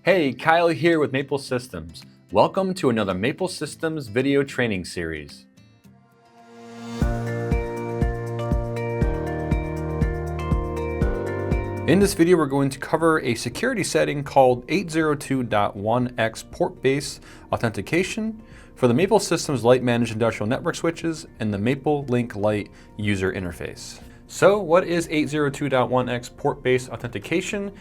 Hey, Kyle here with Maple Systems. Welcome to another Maple Systems video training series. In this video, we're going to cover a security setting called 802.1x port-based authentication for the Maple Systems Lite-Managed industrial network switches and the Maplelink Lite user interface. So what is 802.1x port-based authentication?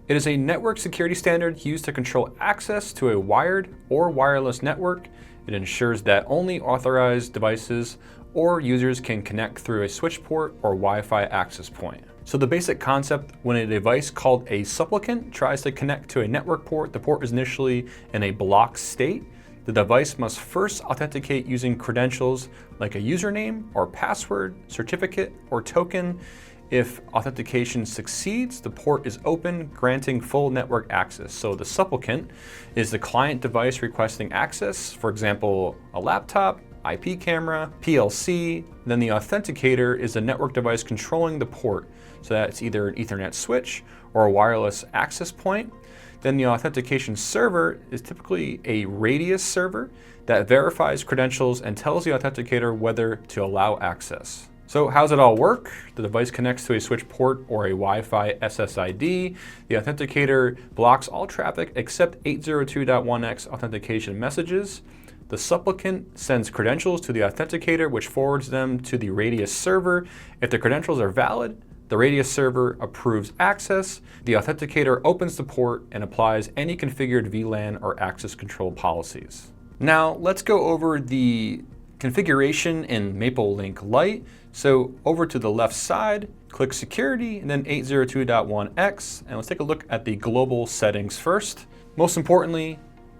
It is a network security standard used to control access to a wired or wireless network. It ensures that only authorized devices or users can connect through a switch port or Wi-Fi access point. So the basic concept, when a device called a supplicant tries to connect to a network port, the port is initially in a blocked state. The device must first authenticate using credentials like a username or password, certificate, or token. If authentication succeeds, the port is open, granting full network access. So the supplicant is the client device requesting access, for example, a laptop, IP camera, PLC. Then the authenticator is the network device controlling the port. So that's either an Ethernet switch or a wireless access point. Then the authentication server is typically a radius server that verifies credentials and tells the authenticator whether to allow access. So how does it all work? The device connects to a switch port or a Wi-Fi SSID. The authenticator blocks all traffic except 802.1x authentication messages. The supplicant sends credentials to the authenticator, which forwards them to the radius server. If the credentials are valid, the radius server approves access. The authenticator opens the port and applies any configured VLAN or access control policies. Now let's go over the configuration in Maplelink Lite. So over to the left side, click Security and then 802.1x, and let's take a look at the global settings first. Most importantly,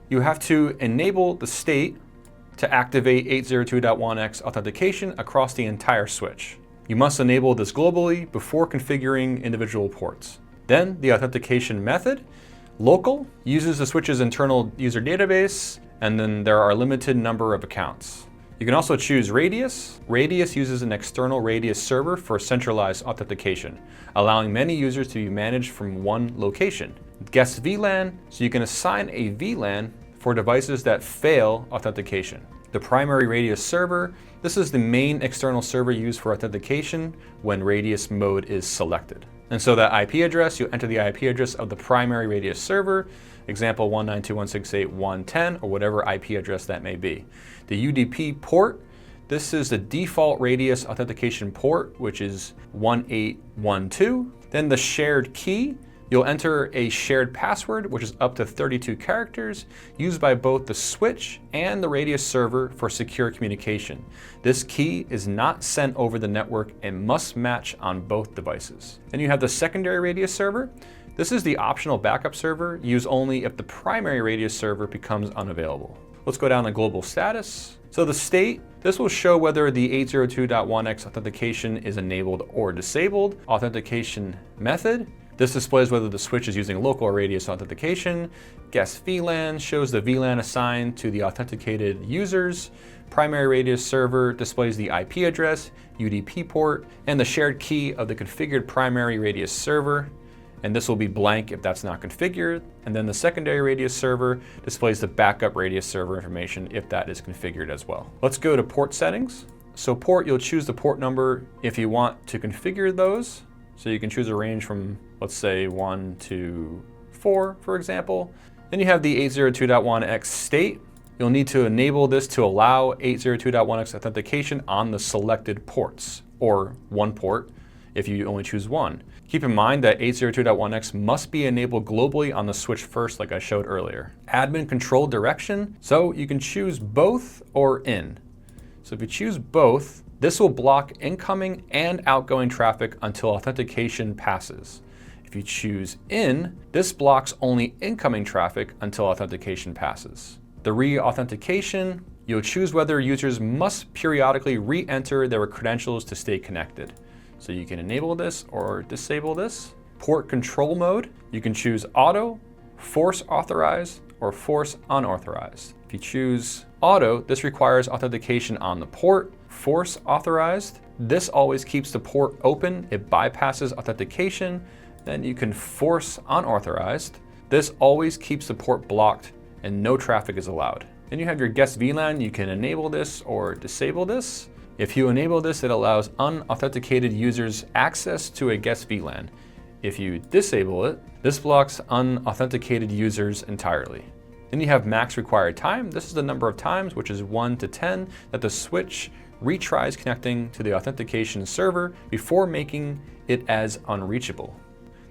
you have to enable the state to activate 802.1x authentication across the entire switch. You must enable this globally before configuring individual ports. Then the authentication method, local, uses the switch's internal user database, and then there are a limited number of accounts. You can also choose radius. Radius uses an external radius server for centralized authentication, allowing many users to be managed from one location. Guest VLAN, so you can assign a VLAN for devices that fail authentication. The primary radius server, this is the main external server used for authentication when radius mode is selected. And so that IP address, you enter the IP address of the primary radius server, example 192.168.110, or whatever IP address that may be. The UDP port, this is the default radius authentication port, which is 1812. Then the shared key, you'll enter a shared password, which is up to 32 characters, used by both the switch and the radius server for secure communication. This key is not sent over the network and must match on both devices. Then you have the secondary radius server. This is the optional backup server, used only if the primary radius server becomes unavailable. Let's go down to global status. So the state, this will show whether the 802.1x authentication is enabled or disabled. Authentication method, this displays whether the switch is using local or radius authentication. Guest VLAN shows the VLAN assigned to the authenticated users. Primary radius server displays the IP address, UDP port, and the shared key of the configured primary radius server. And this will be blank if that's not configured. And then the secondary radius server displays the backup radius server information if that is configured as well. Let's go to port settings. So port, you'll choose the port number if you want to configure those. So you can choose a range from, let's say, 1 to 4, for example. Then you have the 802.1x state. You'll need to enable this to allow 802.1x authentication on the selected ports, or one port if you only choose one. Keep in mind that 802.1x must be enabled globally on the switch first, like I showed earlier. Admin control direction, so you can choose both or in. So if you choose both, this will block incoming and outgoing traffic until authentication passes. If you choose in, this blocks only incoming traffic until authentication passes. The re-authentication, you'll choose whether users must periodically re-enter their credentials to stay connected. So you can enable this or disable this. Port control mode, you can choose auto, force authorized, or force unauthorized. If you choose auto, this requires authentication on the port. Force authorized, this always keeps the port open. It bypasses authentication. Then you can force unauthorized. This always keeps the port blocked and no traffic is allowed. Then you have your Guest VLAN. You can enable this or disable this. If you enable this, it allows unauthenticated users access to a Guest VLAN. If you disable it, this blocks unauthenticated users entirely. Then you have max required time. This is the number of times, which is 1 to 10, that the switch retries connecting to the authentication server before making it as unreachable.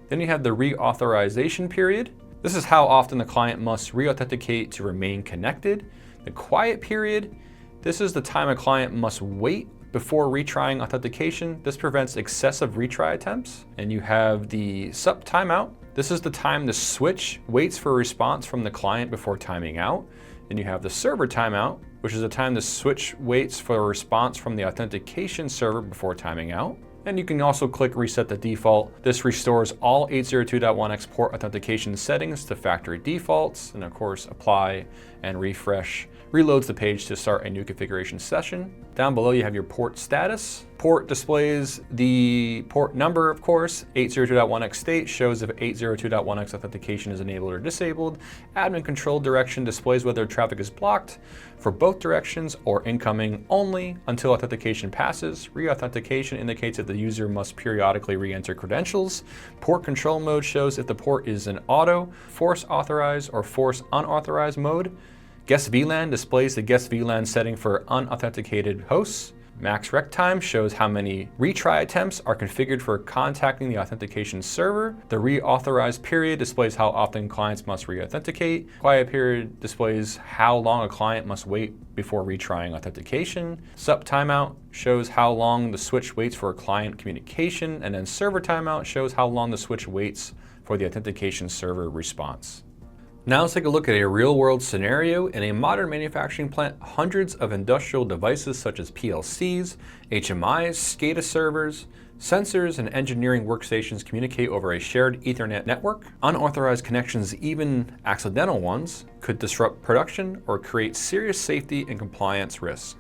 Then you have the re-authorization period. This is how often the client must re-authenticate to remain connected. The quiet period, this is the time a client must wait before retrying authentication. This prevents excessive retry attempts. And you have the sup timeout. This is the time the switch waits for a response from the client before timing out. And you have the server timeout, which is the time the switch waits for a response from the authentication server before timing out. And you can also click Reset the Default. This restores all 802.1x port authentication settings to factory defaults, and of course, apply and refresh. Reloads the page to start a new configuration session. Down below, you have your port status. Port displays the port number, of course. 802.1x state shows if 802.1x authentication is enabled or disabled. Admin control direction displays whether traffic is blocked for both directions or incoming only until authentication passes. Re-authentication indicates that the user must periodically re-enter credentials. Port control mode shows if the port is in auto, force authorized, or force unauthorized mode. Guest VLAN displays the Guest VLAN setting for unauthenticated hosts. Max rec time shows how many retry attempts are configured for contacting the authentication server. The re-authorized period displays how often clients must re-authenticate. Quiet period displays how long a client must wait before retrying authentication. Sup timeout shows how long the switch waits for client communication. And then server timeout shows how long the switch waits for the authentication server response. Now let's take a look at a real-world scenario. In a modern manufacturing plant, hundreds of industrial devices such as PLCs, HMIs, SCADA servers, sensors, and engineering workstations communicate over a shared Ethernet network. Unauthorized connections, even accidental ones, could disrupt production or create serious safety and compliance risks.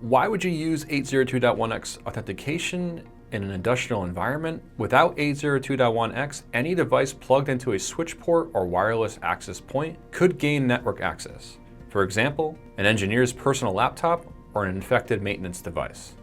Why would you use 802.1x authentication in an industrial environment? Without 802.1x, any device plugged into a switch port or wireless access point could gain network access. For example, an engineer's personal laptop or an infected maintenance device.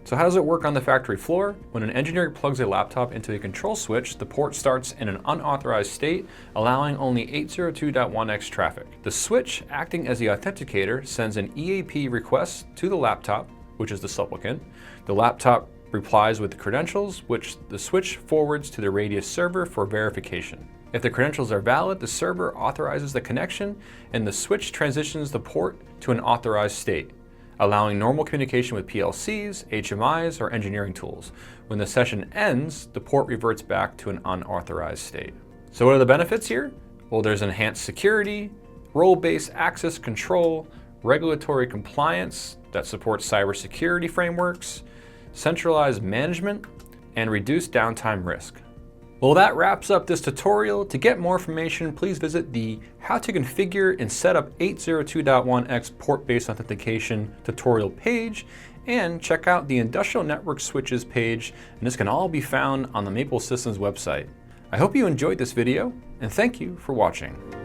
So how does it work on the factory floor? When an engineer plugs a laptop into a control switch, the port starts in an unauthorized state, allowing only 802.1x traffic. The switch, acting as the authenticator, sends an EAP request to the laptop, which is the supplicant. The laptop replies with the credentials, which the switch forwards to the Radius server for verification. If the credentials are valid, the server authorizes the connection and the switch transitions the port to an authorized state, allowing normal communication with PLCs, HMIs, or engineering tools. When the session ends, the port reverts back to an unauthorized state. So what are the benefits here? Well, there's enhanced security, role-based access control, regulatory compliance that supports cybersecurity frameworks, centralized management, and reduced downtime risk. Well, that wraps up this tutorial. To get more information, please visit the How to Configure and Set Up 802.1x Port-Based Authentication tutorial page, and check out the Industrial Network Switches page, and this can all be found on the Maple Systems website. I hope you enjoyed this video, and thank you for watching.